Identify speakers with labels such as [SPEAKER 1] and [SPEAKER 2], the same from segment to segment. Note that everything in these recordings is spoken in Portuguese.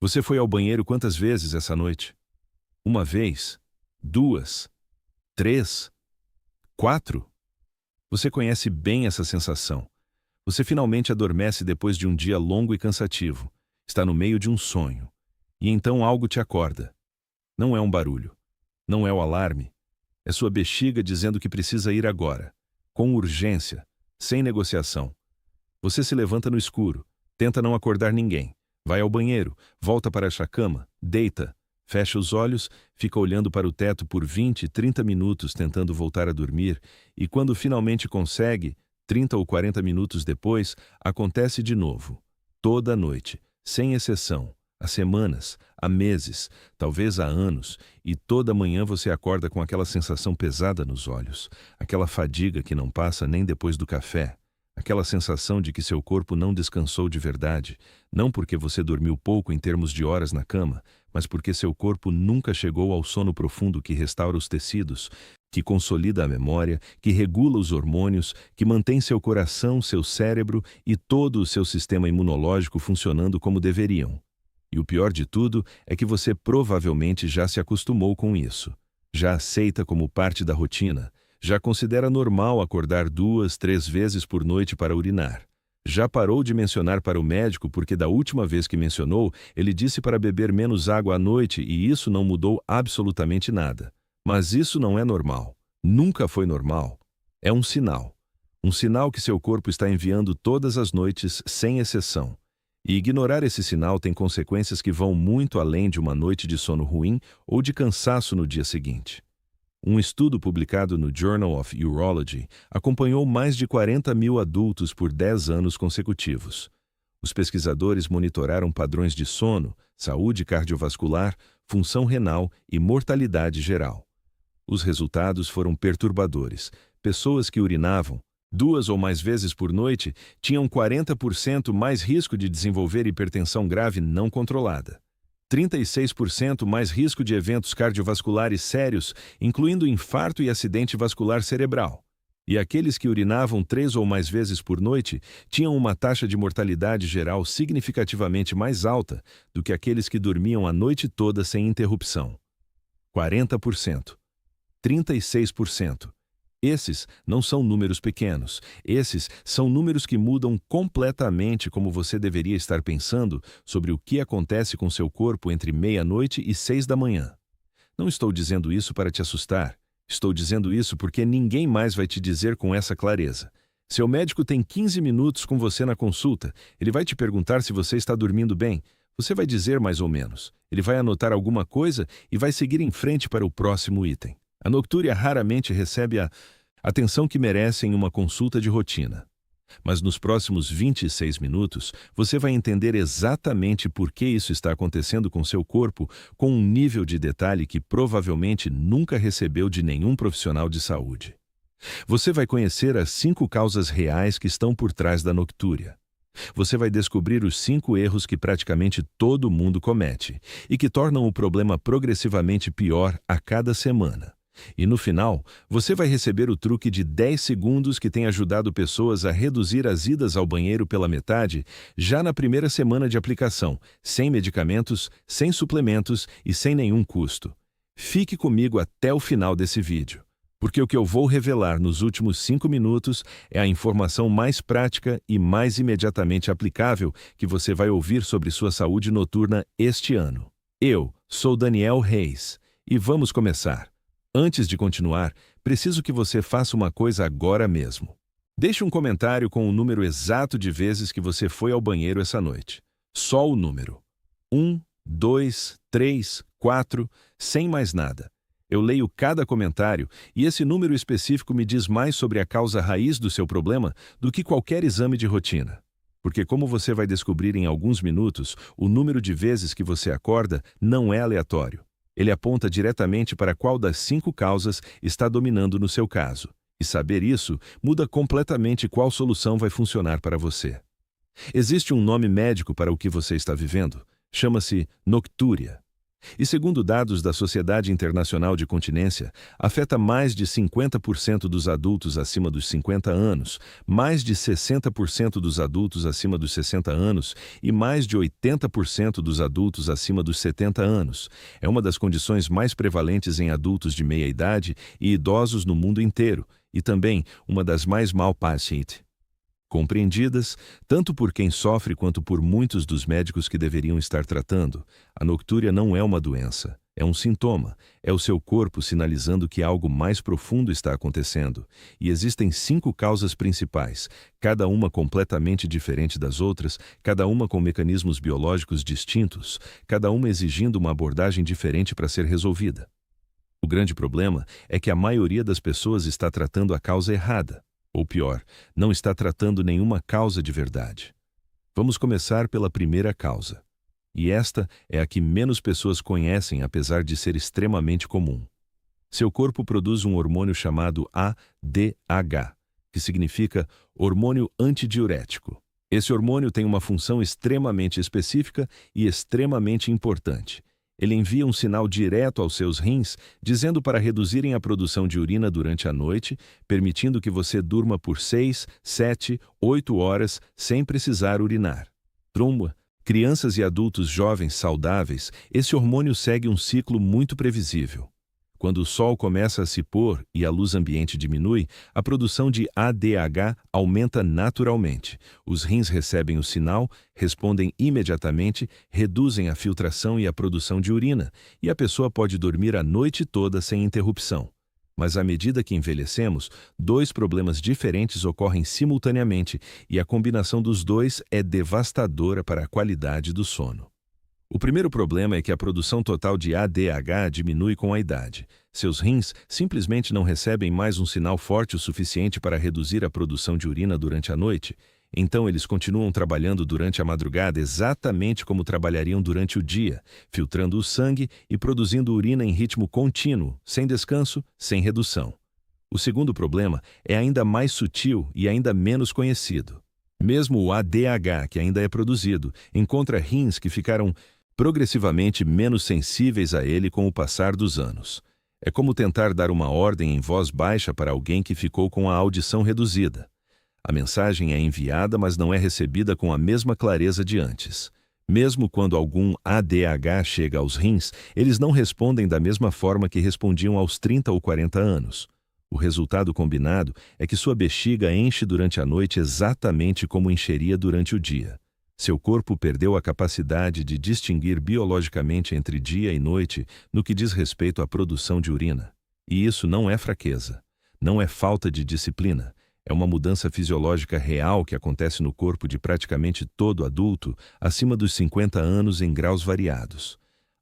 [SPEAKER 1] Você foi ao banheiro quantas vezes essa noite? Uma vez? Duas? Três? Quatro? Você conhece bem essa sensação. Você finalmente adormece depois de um dia longo e cansativo. Está no meio de um sonho. E então algo te acorda. Não é um barulho. Não é o alarme. É sua bexiga dizendo que precisa ir agora. Com urgência. Sem negociação. Você se levanta no escuro. Tenta não acordar ninguém. Vai ao banheiro. Volta para a cama. Deita. Fecha os olhos, fica olhando para o teto por 20, 30 minutos tentando voltar a dormir, e quando finalmente consegue, 30 ou 40 minutos depois, acontece de novo. Toda noite, sem exceção, há semanas, há meses, talvez há anos, e toda manhã você acorda com aquela sensação pesada nos olhos, aquela fadiga que não passa nem depois do café, aquela sensação de que seu corpo não descansou de verdade, não porque você dormiu pouco em termos de horas na cama, mas porque seu corpo nunca chegou ao sono profundo que restaura os tecidos, que consolida a memória, que regula os hormônios, que mantém seu coração, seu cérebro e todo o seu sistema imunológico funcionando como deveriam. E o pior de tudo é que você provavelmente já se acostumou com isso, já aceita como parte da rotina, já considera normal acordar 2, 3 vezes por noite para urinar. Já parou de mencionar para o médico porque da última vez que mencionou, ele disse para beber menos água à noite e isso não mudou absolutamente nada. Mas isso não é normal. Nunca foi normal. É um sinal. Um sinal que seu corpo está enviando todas as noites, sem exceção. E ignorar esse sinal tem consequências que vão muito além de uma noite de sono ruim ou de cansaço no dia seguinte. Um estudo publicado no Journal of Urology acompanhou mais de 40 mil adultos por 10 anos consecutivos. Os pesquisadores monitoraram padrões de sono, saúde cardiovascular, função renal e mortalidade geral. Os resultados foram perturbadores. Pessoas que urinavam 2 ou mais vezes por noite tinham 40% mais risco de desenvolver hipertensão grave não controlada. 36% mais risco de eventos cardiovasculares sérios, incluindo infarto e acidente vascular cerebral. E aqueles que urinavam 3 ou mais vezes por noite tinham uma taxa de mortalidade geral significativamente mais alta do que aqueles que dormiam a noite toda sem interrupção. 40%. 36%. Esses não são números pequenos. Esses são números que mudam completamente como você deveria estar pensando sobre o que acontece com seu corpo entre meia-noite e 6 da manhã. Não estou dizendo isso para te assustar. Estou dizendo isso porque ninguém mais vai te dizer com essa clareza. Seu médico tem 15 minutos com você na consulta. Ele vai te perguntar se você está dormindo bem. Você vai dizer mais ou menos. Ele vai anotar alguma coisa e vai seguir em frente para o próximo item. A noctúria raramente recebe a atenção que merece em uma consulta de rotina. Mas nos próximos 26 minutos, você vai entender exatamente por que isso está acontecendo com seu corpo com um nível de detalhe que provavelmente nunca recebeu de nenhum profissional de saúde. Você vai conhecer as 5 causas reais que estão por trás da noctúria. Você vai descobrir os 5 erros que praticamente todo mundo comete e que tornam o problema progressivamente pior a cada semana. E no final, você vai receber o truque de 10 segundos que tem ajudado pessoas a reduzir as idas ao banheiro pela metade já na primeira semana de aplicação, sem medicamentos, sem suplementos e sem nenhum custo. Fique comigo até o final desse vídeo, porque o que eu vou revelar nos últimos 5 minutos é a informação mais prática e mais imediatamente aplicável que você vai ouvir sobre sua saúde noturna este ano. Eu sou Daniel Reis e vamos começar. Antes de continuar, preciso que você faça uma coisa agora mesmo. Deixe um comentário com o número exato de vezes que você foi ao banheiro essa noite. Só o número. 1, 2, 3, 4, sem mais nada. Eu leio cada comentário e esse número específico me diz mais sobre a causa raiz do seu problema do que qualquer exame de rotina. Porque, como você vai descobrir em alguns minutos, o número de vezes que você acorda não é aleatório. Ele aponta diretamente para qual das 5 causas está dominando no seu caso. E saber isso muda completamente qual solução vai funcionar para você. Existe um nome médico para o que você está vivendo. Chama-se noctúria. E segundo dados da Sociedade Internacional de Continência, afeta mais de 50% dos adultos acima dos 50 anos, mais de 60% dos adultos acima dos 60 anos e mais de 80% dos adultos acima dos 70 anos. É uma das condições mais prevalentes em adultos de meia idade e idosos no mundo inteiro, e também uma das mais mal compreendidas, tanto por quem sofre quanto por muitos dos médicos que deveriam estar tratando. A noctúria não é uma doença, é um sintoma, é o seu corpo sinalizando que algo mais profundo está acontecendo. E existem 5 causas principais, cada uma completamente diferente das outras, cada uma com mecanismos biológicos distintos, cada uma exigindo uma abordagem diferente para ser resolvida. O grande problema é que a maioria das pessoas está tratando a causa errada. Ou pior, não está tratando nenhuma causa de verdade. Vamos começar pela primeira causa. E esta é a que menos pessoas conhecem, apesar de ser extremamente comum. Seu corpo produz um hormônio chamado ADH, que significa hormônio antidiurético. Esse hormônio tem uma função extremamente específica e extremamente importante. Ele envia um sinal direto aos seus rins, dizendo para reduzirem a produção de urina durante a noite, permitindo que você durma por 6, 7, 8 horas sem precisar urinar. Tromba, crianças e adultos jovens saudáveis, esse hormônio segue um ciclo muito previsível. Quando o sol começa a se pôr e a luz ambiente diminui, a produção de ADH aumenta naturalmente. Os rins recebem o sinal, respondem imediatamente, reduzem a filtração e a produção de urina, e a pessoa pode dormir a noite toda sem interrupção. Mas à medida que envelhecemos, 2 problemas diferentes ocorrem simultaneamente, e a combinação dos dois é devastadora para a qualidade do sono. O primeiro problema é que a produção total de ADH diminui com a idade. Seus rins simplesmente não recebem mais um sinal forte o suficiente para reduzir a produção de urina durante a noite, então eles continuam trabalhando durante a madrugada exatamente como trabalhariam durante o dia, filtrando o sangue e produzindo urina em ritmo contínuo, sem descanso, sem redução. O segundo problema é ainda mais sutil e ainda menos conhecido. Mesmo o ADH, que ainda é produzido, encontra rins que ficaram progressivamente menos sensíveis a ele com o passar dos anos. É como tentar dar uma ordem em voz baixa para alguém que ficou com a audição reduzida. A mensagem é enviada, mas não é recebida com a mesma clareza de antes. Mesmo quando algum ADH chega aos rins, eles não respondem da mesma forma que respondiam aos 30 ou 40 anos. O resultado combinado é que sua bexiga enche durante a noite exatamente como encheria durante o dia. Seu corpo perdeu a capacidade de distinguir biologicamente entre dia e noite no que diz respeito à produção de urina. E isso não é fraqueza, não é falta de disciplina. É uma mudança fisiológica real que acontece no corpo de praticamente todo adulto acima dos 50 anos em graus variados.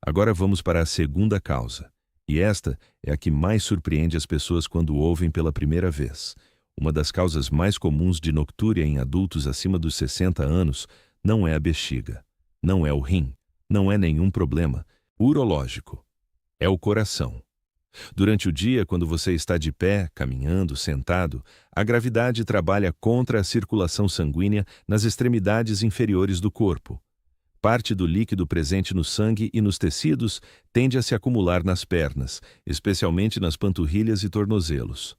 [SPEAKER 1] Agora vamos para a segunda causa. E esta é a que mais surpreende as pessoas quando ouvem pela primeira vez. Uma das causas mais comuns de noctúria em adultos acima dos 60 anos não é a bexiga, não é o rim, não é nenhum problema urológico. É o coração. Durante o dia, quando você está de pé, caminhando, sentado, a gravidade trabalha contra a circulação sanguínea nas extremidades inferiores do corpo. Parte do líquido presente no sangue e nos tecidos tende a se acumular nas pernas, especialmente nas panturrilhas e tornozelos.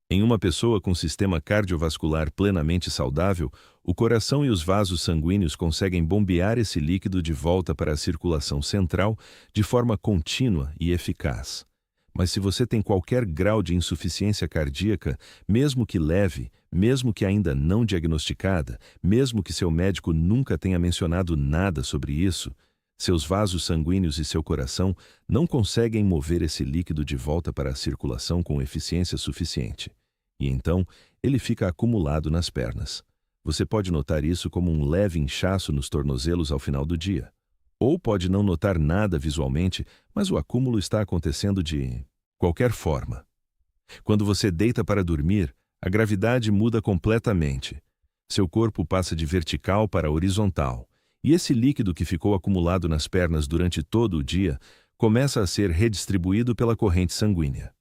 [SPEAKER 1] Em uma pessoa com sistema cardiovascular plenamente saudável, o coração e os vasos sanguíneos conseguem bombear esse líquido de volta para a circulação central de forma contínua e eficaz. Mas se você tem qualquer grau de insuficiência cardíaca, mesmo que leve, mesmo que ainda não diagnosticada, mesmo que seu médico nunca tenha mencionado nada sobre isso, seus vasos sanguíneos e seu coração não conseguem mover esse líquido de volta para a circulação com eficiência suficiente. E então, ele fica acumulado nas pernas. Você pode notar isso como um leve inchaço nos tornozelos ao final do dia. Ou pode não notar nada visualmente, mas o acúmulo está acontecendo de qualquer forma. Quando você deita para dormir, a gravidade muda completamente. Seu corpo passa de vertical para horizontal, e esse líquido que ficou acumulado nas pernas durante todo o dia começa a ser redistribuído pela corrente sanguínea.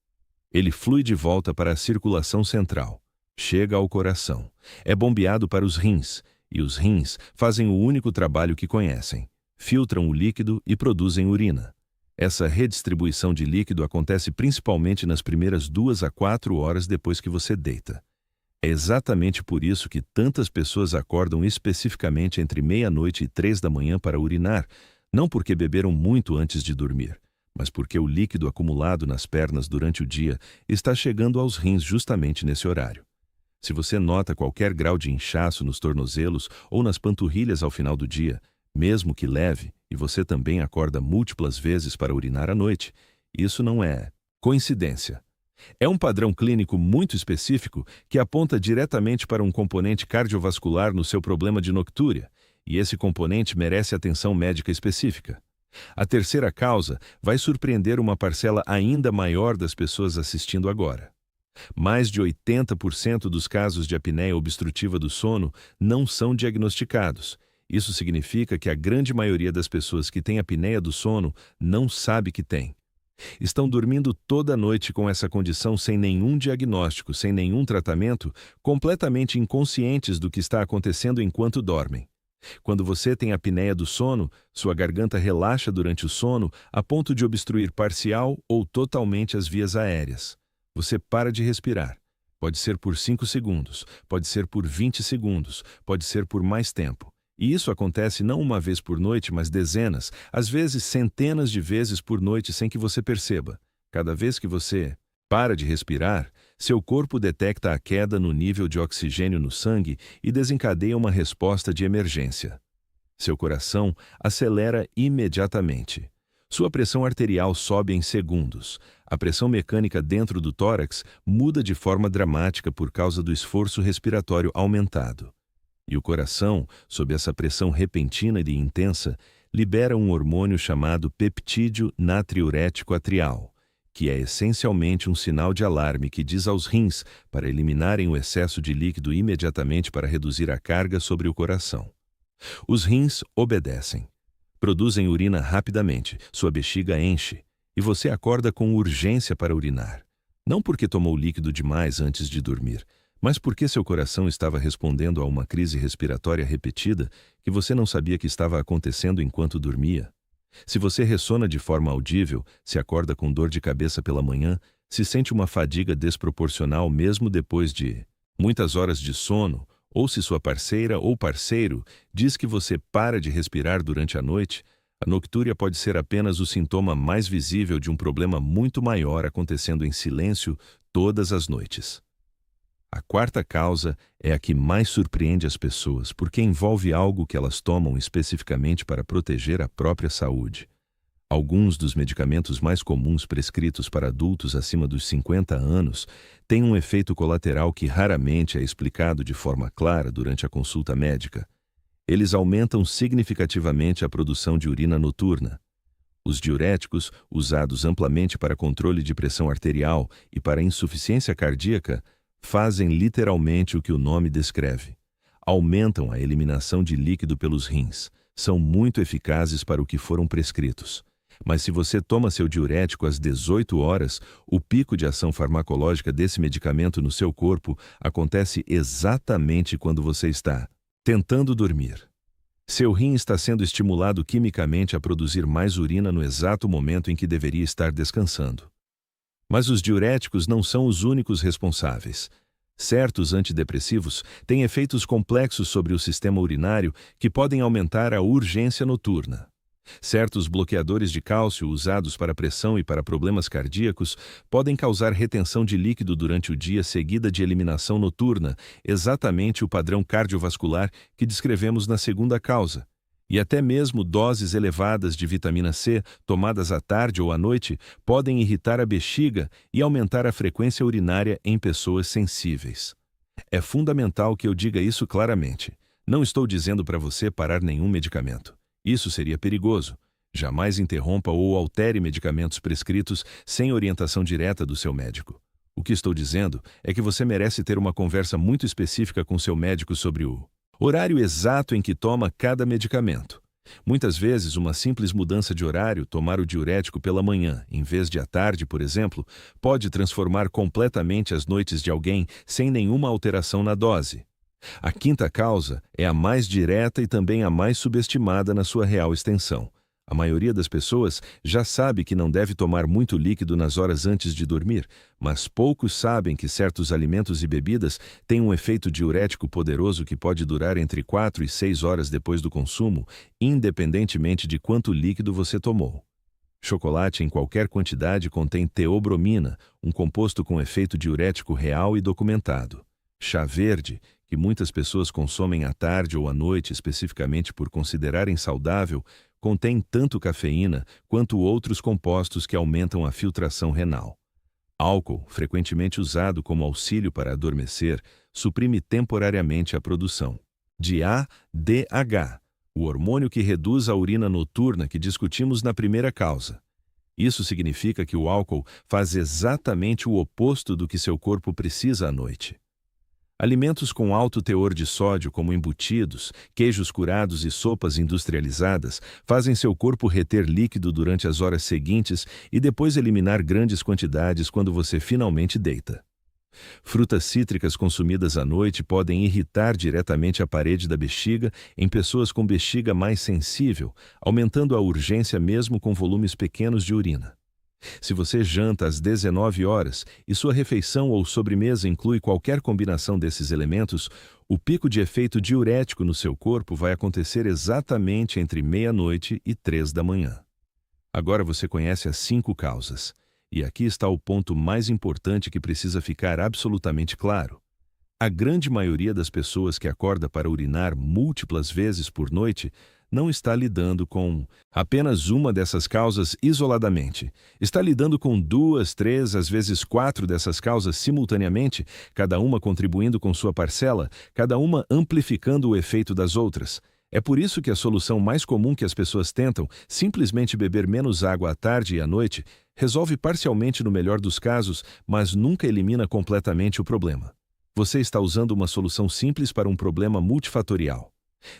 [SPEAKER 1] Ele flui de volta para a circulação central, chega ao coração, é bombeado para os rins, e os rins fazem o único trabalho que conhecem: filtram o líquido e produzem urina. Essa redistribuição de líquido acontece principalmente nas primeiras 2 a 4 horas depois que você deita. É exatamente por isso que tantas pessoas acordam especificamente entre meia-noite e 3 da manhã para urinar, não porque beberam muito antes de dormir, mas porque o líquido acumulado nas pernas durante o dia está chegando aos rins justamente nesse horário. Se você nota qualquer grau de inchaço nos tornozelos ou nas panturrilhas ao final do dia, mesmo que leve, e você também acorda múltiplas vezes para urinar à noite, isso não é coincidência. É um padrão clínico muito específico que aponta diretamente para um componente cardiovascular no seu problema de noctúria, e esse componente merece atenção médica específica. A terceira causa vai surpreender uma parcela ainda maior das pessoas assistindo agora. Mais de 80% dos casos de apneia obstrutiva do sono não são diagnosticados. Isso significa que a grande maioria das pessoas que têm apneia do sono não sabe que tem. Estão dormindo toda noite com essa condição sem nenhum diagnóstico, sem nenhum tratamento, completamente inconscientes do que está acontecendo enquanto dormem. Quando você tem apneia do sono, sua garganta relaxa durante o sono a ponto de obstruir parcial ou totalmente as vias aéreas. Você para de respirar. Pode ser por 5 segundos, pode ser por 20 segundos, pode ser por mais tempo. E isso acontece não uma vez por noite, mas dezenas, às vezes centenas de vezes por noite sem que você perceba. Cada vez que você para de respirar, seu corpo detecta a queda no nível de oxigênio no sangue e desencadeia uma resposta de emergência. Seu coração acelera imediatamente. Sua pressão arterial sobe em segundos. A pressão mecânica dentro do tórax muda de forma dramática por causa do esforço respiratório aumentado. E o coração, sob essa pressão repentina e intensa, libera um hormônio chamado peptídeo natriurético atrial, que é essencialmente um sinal de alarme que diz aos rins para eliminarem o excesso de líquido imediatamente para reduzir a carga sobre o coração. Os rins obedecem. Produzem urina rapidamente, sua bexiga enche, e você acorda com urgência para urinar. Não porque tomou líquido demais antes de dormir, mas porque seu coração estava respondendo a uma crise respiratória repetida que você não sabia que estava acontecendo enquanto dormia. Se você ressona de forma audível, se acorda com dor de cabeça pela manhã, se sente uma fadiga desproporcional mesmo depois de muitas horas de sono, ou se sua parceira ou parceiro diz que você para de respirar durante a noite, a noctúria pode ser apenas o sintoma mais visível de um problema muito maior acontecendo em silêncio todas as noites. A quarta causa é a que mais surpreende as pessoas, porque envolve algo que elas tomam especificamente para proteger a própria saúde. Alguns dos medicamentos mais comuns prescritos para adultos acima dos 50 anos têm um efeito colateral que raramente é explicado de forma clara durante a consulta médica. Eles aumentam significativamente a produção de urina noturna. Os diuréticos, usados amplamente para controle de pressão arterial e para insuficiência cardíaca, fazem literalmente o que o nome descreve. Aumentam a eliminação de líquido pelos rins. São muito eficazes para o que foram prescritos. Mas se você toma seu diurético às 18 horas, o pico de ação farmacológica desse medicamento no seu corpo acontece exatamente quando você está tentando dormir. Seu rim está sendo estimulado quimicamente a produzir mais urina no exato momento em que deveria estar descansando. Mas os diuréticos não são os únicos responsáveis. Certos antidepressivos têm efeitos complexos sobre o sistema urinário que podem aumentar a urgência noturna. Certos bloqueadores de cálcio usados para pressão e para problemas cardíacos podem causar retenção de líquido durante o dia seguida de eliminação noturna, exatamente o padrão cardiovascular que descrevemos na segunda causa. E até mesmo doses elevadas de vitamina C, tomadas à tarde ou à noite, podem irritar a bexiga e aumentar a frequência urinária em pessoas sensíveis. É fundamental que eu diga isso claramente. Não estou dizendo para você parar nenhum medicamento. Isso seria perigoso. Jamais interrompa ou altere medicamentos prescritos sem orientação direta do seu médico. O que estou dizendo é que você merece ter uma conversa muito específica com seu médico sobre o horário exato em que toma cada medicamento. Muitas vezes, uma simples mudança de horário, tomar o diurético pela manhã, em vez de à tarde, por exemplo, pode transformar completamente as noites de alguém sem nenhuma alteração na dose. A quinta causa é a mais direta e também a mais subestimada na sua real extensão: A maioria das pessoas já sabe que não deve tomar muito líquido nas horas antes de dormir, mas poucos sabem que certos alimentos e bebidas têm um efeito diurético poderoso que pode durar entre 4 e 6 horas depois do consumo, independentemente de quanto líquido você tomou. Chocolate em qualquer quantidade contém teobromina, um composto com efeito diurético real e documentado. Chá verde, que muitas pessoas consomem à tarde ou à noite especificamente por considerarem saudável, contém tanto cafeína quanto outros compostos que aumentam a filtração renal. Álcool, frequentemente usado como auxílio para adormecer, suprime temporariamente a produção de ADH, o hormônio que reduz a urina noturna que discutimos na primeira causa. Isso significa que o álcool faz exatamente o oposto do que seu corpo precisa à noite. Alimentos com alto teor de sódio, como embutidos, queijos curados e sopas industrializadas, fazem seu corpo reter líquido durante as horas seguintes e depois eliminar grandes quantidades quando você finalmente deita. Frutas cítricas consumidas à noite podem irritar diretamente a parede da bexiga em pessoas com bexiga mais sensível, aumentando a urgência mesmo com volumes pequenos de urina. Se você janta às 19 horas e sua refeição ou sobremesa inclui qualquer combinação desses elementos, o pico de efeito diurético no seu corpo vai acontecer exatamente entre meia-noite e 3 da manhã. Agora você conhece as 5 causas. E aqui está o ponto mais importante que precisa ficar absolutamente claro. A grande maioria das pessoas que acorda para urinar múltiplas vezes por noite não está lidando com apenas uma dessas causas isoladamente. Está lidando com 2, 3, às vezes 4 dessas causas simultaneamente, cada uma contribuindo com sua parcela, cada uma amplificando o efeito das outras. É por isso que a solução mais comum que as pessoas tentam, simplesmente beber menos água à tarde e à noite, resolve parcialmente no melhor dos casos, mas nunca elimina completamente o problema. Você está usando uma solução simples para um problema multifatorial.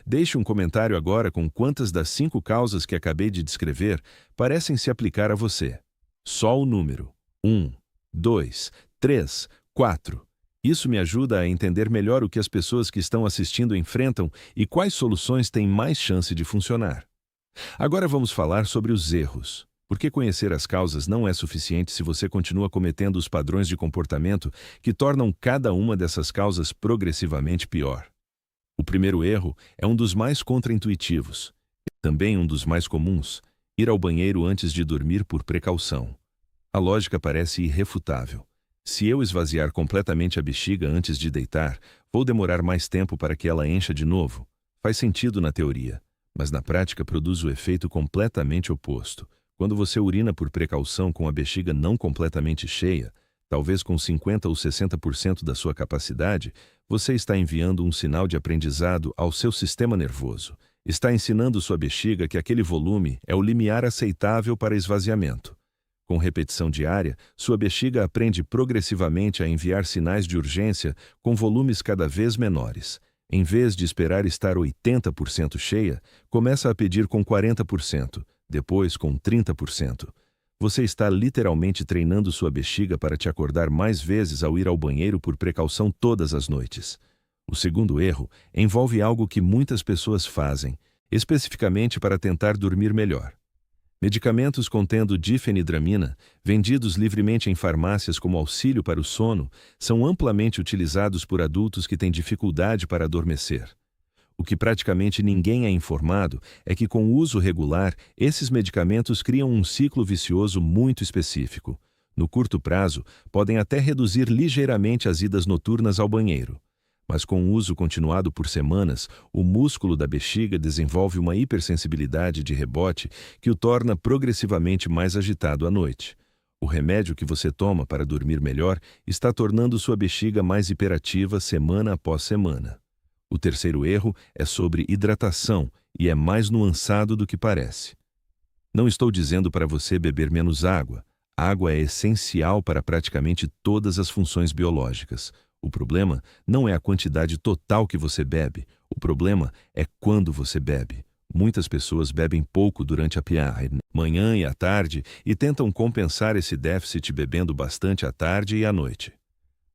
[SPEAKER 1] Deixe um comentário agora com quantas das 5 causas que acabei de descrever parecem se aplicar a você. Só o número. 1, 2, 3, 4. Isso me ajuda a entender melhor o que as pessoas que estão assistindo enfrentam e quais soluções têm mais chance de funcionar. Agora vamos falar sobre os erros. Porque conhecer as causas não é suficiente se você continua cometendo os padrões de comportamento que tornam cada uma dessas causas progressivamente pior. O primeiro erro é um dos mais contraintuitivos. Também um dos mais comuns: ir ao banheiro antes de dormir por precaução. A lógica parece irrefutável. Se eu esvaziar completamente a bexiga antes de deitar, vou demorar mais tempo para que ela encha de novo. Faz sentido na teoria, mas na prática produz o efeito completamente oposto. Quando você urina por precaução com a bexiga não completamente cheia, talvez com 50 ou 60% da sua capacidade, você está enviando um sinal de aprendizado ao seu sistema nervoso. Está ensinando sua bexiga que aquele volume é o limiar aceitável para esvaziamento. Com repetição diária, sua bexiga aprende progressivamente a enviar sinais de urgência com volumes cada vez menores. Em vez de esperar estar 80% cheia, começa a pedir com 40%, depois com 30%. Você está literalmente treinando sua bexiga para te acordar mais vezes ao ir ao banheiro por precaução todas as noites. O segundo erro envolve algo que muitas pessoas fazem, especificamente para tentar dormir melhor. Medicamentos contendo difenidramina, vendidos livremente em farmácias como auxílio para o sono, são amplamente utilizados por adultos que têm dificuldade para adormecer. O que praticamente ninguém é informado é que, com o uso regular, esses medicamentos criam um ciclo vicioso muito específico. No curto prazo, podem até reduzir ligeiramente as idas noturnas ao banheiro. Mas com o uso continuado por semanas, o músculo da bexiga desenvolve uma hipersensibilidade de rebote que o torna progressivamente mais agitado à noite. O remédio que você toma para dormir melhor está tornando sua bexiga mais hiperativa semana após semana. O terceiro erro é sobre hidratação e é mais nuançado do que parece. Não estou dizendo para você beber menos água. A água é essencial para praticamente todas as funções biológicas. O problema não é a quantidade total que você bebe. O problema é quando você bebe. Muitas pessoas bebem pouco durante a manhã e à tarde e tentam compensar esse déficit bebendo bastante à tarde e à noite.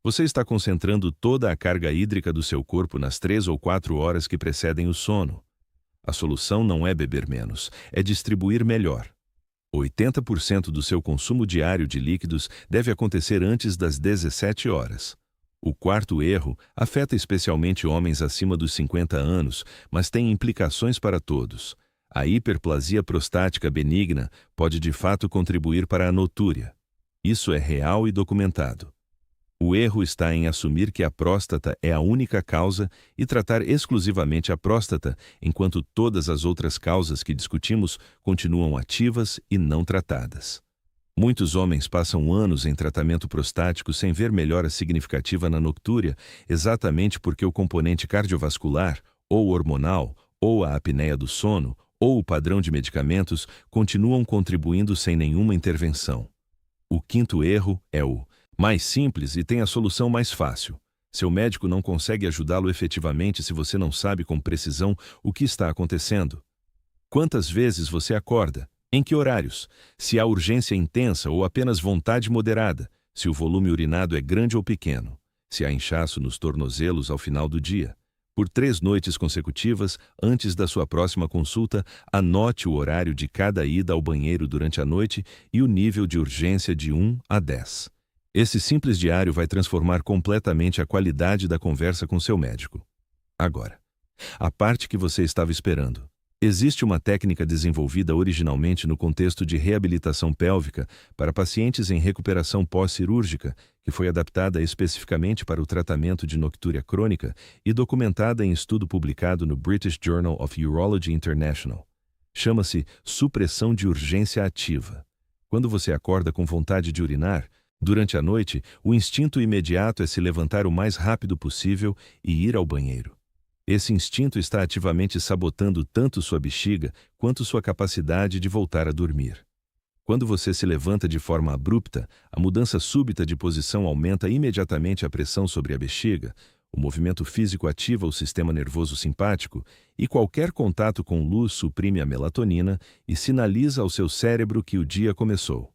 [SPEAKER 1] Você está concentrando toda a carga hídrica do seu corpo nas 3 ou 4 horas que precedem o sono. A solução não é beber menos, é distribuir melhor. 80% do seu consumo diário de líquidos deve acontecer antes das 17 horas. O quarto erro afeta especialmente homens acima dos 50 anos, mas tem implicações para todos. A hiperplasia prostática benigna pode de fato contribuir para a notúria. Isso é real e documentado. O erro está em assumir que a próstata é a única causa e tratar exclusivamente a próstata, enquanto todas as outras causas que discutimos continuam ativas e não tratadas. Muitos homens passam anos em tratamento prostático sem ver melhora significativa na noctúria, exatamente porque o componente cardiovascular, ou hormonal, ou a apneia do sono, ou o padrão de medicamentos continuam contribuindo sem nenhuma intervenção. O quinto erro é o mais simples e tem a solução mais fácil. Seu médico não consegue ajudá-lo efetivamente se você não sabe com precisão o que está acontecendo. Quantas vezes você acorda? Em que horários? Se há urgência intensa ou apenas vontade moderada? Se o volume urinado é grande ou pequeno? Se há inchaço nos tornozelos ao final do dia? Por 3 noites consecutivas, antes da sua próxima consulta, anote o horário de cada ida ao banheiro durante a noite e o nível de urgência de 1 a 10. Esse simples diário vai transformar completamente a qualidade da conversa com seu médico. Agora, a parte que você estava esperando. Existe uma técnica desenvolvida originalmente no contexto de reabilitação pélvica para pacientes em recuperação pós-cirúrgica, que foi adaptada especificamente para o tratamento de noctúria crônica e documentada em estudo publicado no British Journal of Urology International. Chama-se supressão de urgência ativa. Quando você acorda com vontade de urinar, durante a noite, o instinto imediato é se levantar o mais rápido possível e ir ao banheiro. Esse instinto está ativamente sabotando tanto sua bexiga quanto sua capacidade de voltar a dormir. Quando você se levanta de forma abrupta, a mudança súbita de posição aumenta imediatamente a pressão sobre a bexiga, o movimento físico ativa o sistema nervoso simpático e qualquer contato com luz suprime a melatonina e sinaliza ao seu cérebro que o dia começou.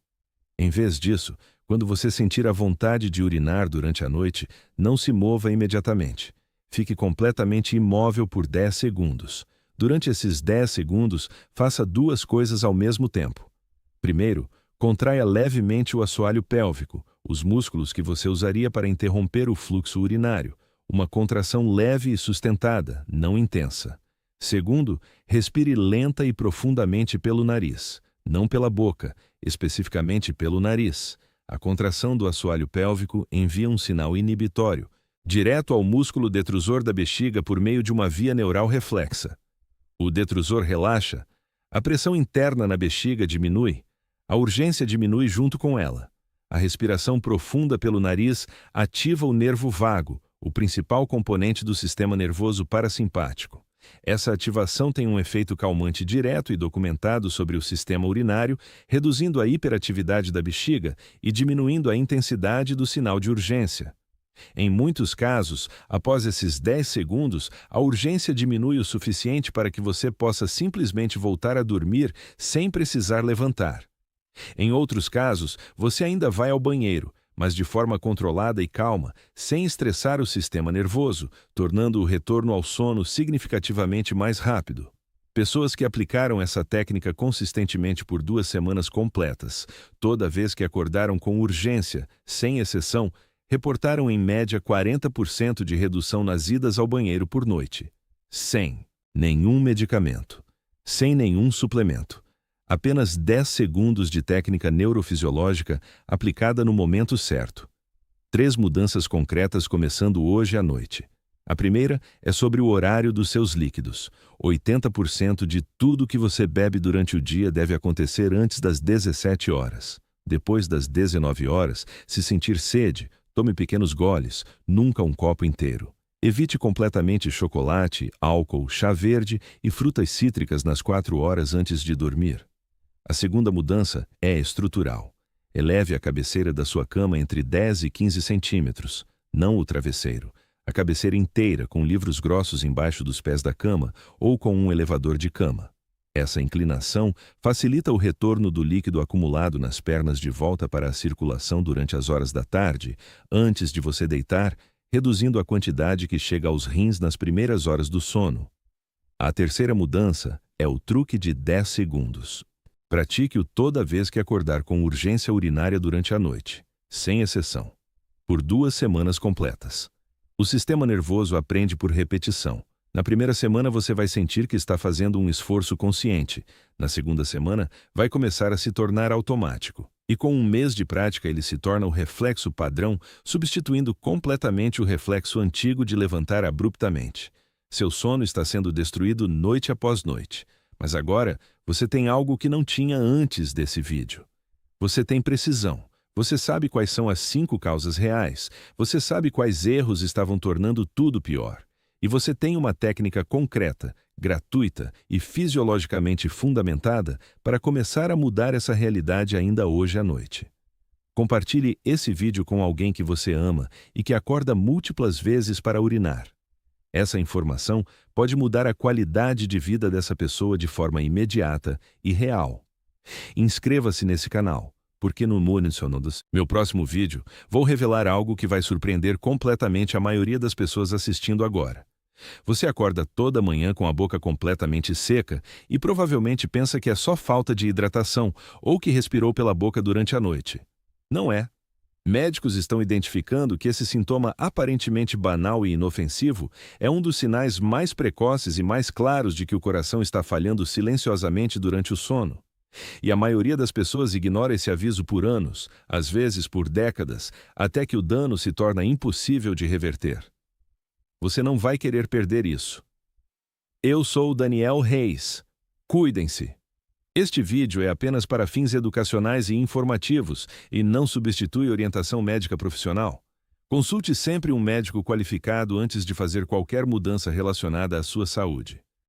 [SPEAKER 1] Em vez disso, quando você sentir a vontade de urinar durante a noite, não se mova imediatamente. Fique completamente imóvel por 10 segundos. Durante esses 10 segundos, faça 2 coisas ao mesmo tempo. Primeiro, contraia levemente o assoalho pélvico, os músculos que você usaria para interromper o fluxo urinário. Uma contração leve e sustentada, não intensa. Segundo, respire lenta e profundamente pelo nariz, não pela boca, especificamente pelo nariz. A contração do assoalho pélvico envia um sinal inibitório, direto ao músculo detrusor da bexiga por meio de uma via neural reflexa. O detrusor relaxa, a pressão interna na bexiga diminui, a urgência diminui junto com ela. A respiração profunda pelo nariz ativa o nervo vago, o principal componente do sistema nervoso parasimpático. Essa ativação tem um efeito calmante direto e documentado sobre o sistema urinário, reduzindo a hiperatividade da bexiga e diminuindo a intensidade do sinal de urgência. Em muitos casos, após esses 10 segundos, a urgência diminui o suficiente para que você possa simplesmente voltar a dormir sem precisar levantar. Em outros casos, você ainda vai ao banheiro, mas de forma controlada e calma, sem estressar o sistema nervoso, tornando o retorno ao sono significativamente mais rápido. Pessoas que aplicaram essa técnica consistentemente por 2 semanas completas, toda vez que acordaram com urgência, sem exceção, reportaram em média 40% de redução nas idas ao banheiro por noite. Sem nenhum medicamento, sem nenhum suplemento. Apenas 10 segundos de técnica neurofisiológica aplicada no momento certo. 3 mudanças concretas começando hoje à noite. A primeira é sobre o horário dos seus líquidos. 80% de tudo que você bebe durante o dia deve acontecer antes das 17 horas. Depois das 19 horas, se sentir sede, tome pequenos goles, nunca um copo inteiro. Evite completamente chocolate, álcool, chá verde e frutas cítricas nas 4 horas antes de dormir. A segunda mudança é estrutural. Eleve a cabeceira da sua cama entre 10 e 15 centímetros, não o travesseiro. A cabeceira inteira com livros grossos embaixo dos pés da cama ou com um elevador de cama. Essa inclinação facilita o retorno do líquido acumulado nas pernas de volta para a circulação durante as horas da tarde, antes de você deitar, reduzindo a quantidade que chega aos rins nas primeiras horas do sono. A terceira mudança é o truque de 10 segundos. Pratique-o toda vez que acordar com urgência urinária durante a noite, sem exceção, por 2 semanas completas. O sistema nervoso aprende por repetição. Na primeira semana você vai sentir que está fazendo um esforço consciente. Na segunda semana, vai começar a se tornar automático. E com 1 mês de prática ele se torna o reflexo padrão, substituindo completamente o reflexo antigo de levantar abruptamente. Seu sono está sendo destruído noite após noite. Mas agora, você tem algo que não tinha antes desse vídeo. Você tem precisão. Você sabe quais são as 5 causas reais. Você sabe quais erros estavam tornando tudo pior. E você tem uma técnica concreta, gratuita e fisiologicamente fundamentada para começar a mudar essa realidade ainda hoje à noite. Compartilhe esse vídeo com alguém que você ama e que acorda múltiplas vezes para urinar. Essa informação pode mudar a qualidade de vida dessa pessoa de forma imediata e real. Inscreva-se nesse canal, porque no meu próximo vídeo, vou revelar algo que vai surpreender completamente a maioria das pessoas assistindo agora. Você acorda toda manhã com a boca completamente seca e provavelmente pensa que é só falta de hidratação ou que respirou pela boca durante a noite. Não é. Médicos estão identificando que esse sintoma aparentemente banal e inofensivo é um dos sinais mais precoces e mais claros de que o coração está falhando silenciosamente durante o sono. E a maioria das pessoas ignora esse aviso por anos, às vezes por décadas, até que o dano se torna impossível de reverter. Você não vai querer perder isso. Eu sou o Daniel Reis. Cuidem-se. Este vídeo é apenas para fins educacionais e informativos e não substitui orientação médica profissional. Consulte sempre um médico qualificado antes de fazer qualquer mudança relacionada à sua saúde.